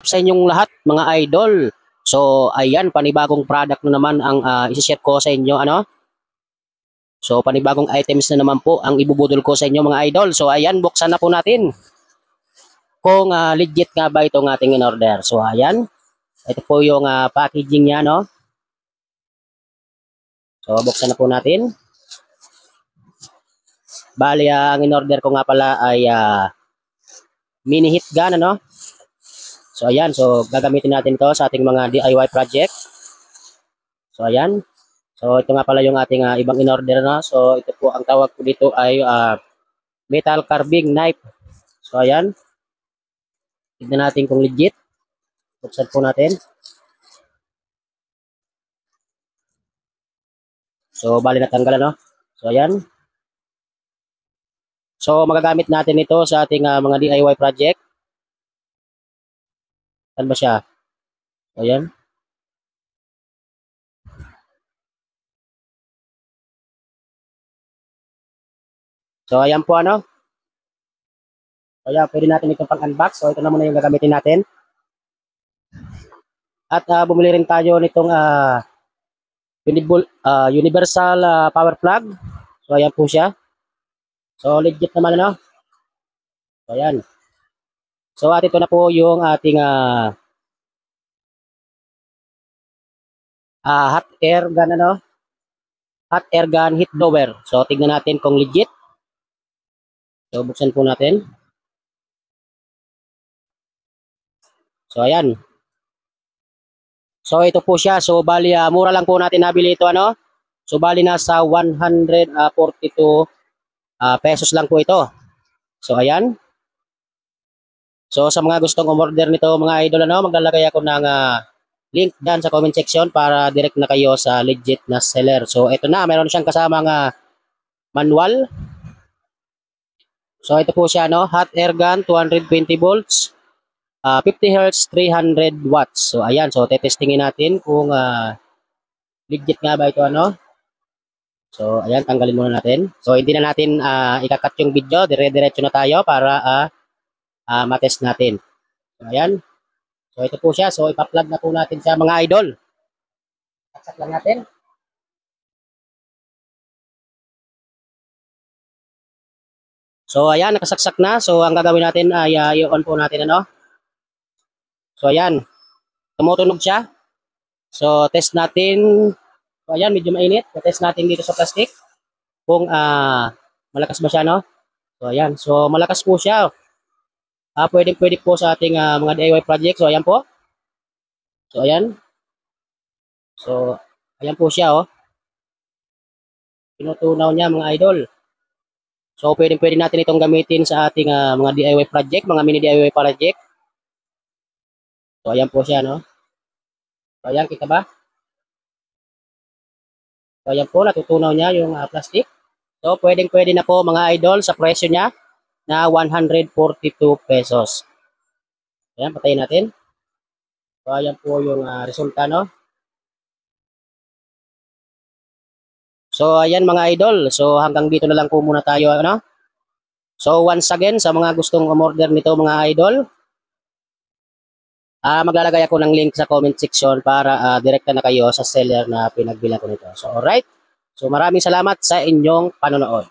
Sa inyong lahat mga idol. So ayan, panibagong product na naman ang isi-share ko sa inyo, ano? So panibagong items na naman po ang ibubudol ko sa inyo mga idol. So ayan, buksan na po natin kung legit nga ba itong ating in-order. So ayan, ito po yung packaging niya, no? So buksan na po natin. Bali, ang in-order ko nga pala ay mini heat gun, ano? So ayan, so gagamitin natin ito sa ating mga DIY project. So ayan. So ito nga pala yung ating ibang in-order na. So ito po ang tawag ko dito ay metal carving knife. So ayan. Tignan natin kung legit. Buksan po natin. So bali natanggal, no? So ayan. So magagamit natin ito sa ating mga DIY project. Saan ba siya? So ayan. So ayan po, ano? So ayan, pwede natin itong pang-unbox. So ito na muna yung gagamitin natin. At bumili rin tayo nitong universal power plug. So ayan po siya. So legit naman, ano? So ayan. So at ito na po yung ating hot air gun, ano? Hot air gun heat blower. So tignan natin kung legit. So buksan po natin. So ayan. So ito po siya. So bali mura lang po natin nabili ito, ano? So bali nasa 142 pesos lang po ito. So ayan. So sa mga gustong umorder nito mga idol, ano, maglalagay ako ng link dyan sa comment section para direct na kayo sa legit na seller. So ito na, meron siyang kasamang manual. So ito po siya, no, hot air gun 220 volts, 50 Hz, 300 watts. So ayan, so tetestingin natin kung legit nga ba ito, ano. So ayan, tanggalin muna natin. So hindi na natin ikakat yung video, dire-diretso na tayo para matest natin. So ayan. So ito po siya. So ipa-plug na po natin sa mga idol. Saksak lang natin. So ayan, nakasaksak na. So ang gagawin natin ay i-on po natin, ano. So ayan, tumutunog siya. So test natin. So ayan, medyo mainit. So, test natin dito sa plastic kung malakas ba siya, no. So ayan, so malakas po siya. Pwede po sa ating mga DIY project. So ayan po. So ayan. So ayan po siya, oh. Tinutunaw niya mga idol. So pwede natin itong gamitin sa ating mga DIY project, mga mini DIY project. So ayan po siya, no. So ayan, kita ba? So ayan po, natutunaw niya yung plastic. So pwede na po mga idol sa presyo niya na 142 pesos. Ayan, patayin natin. So ayan po yung resulta, no. So ayan mga idol. So hanggang dito na lang po muna tayo, ano. So once again, sa mga gustong umorder nito mga idol, maglalagay ako ng link sa comment section para direkta na kayo sa seller na pinagbilan ko nito. So alright. So maraming salamat sa inyong panonood.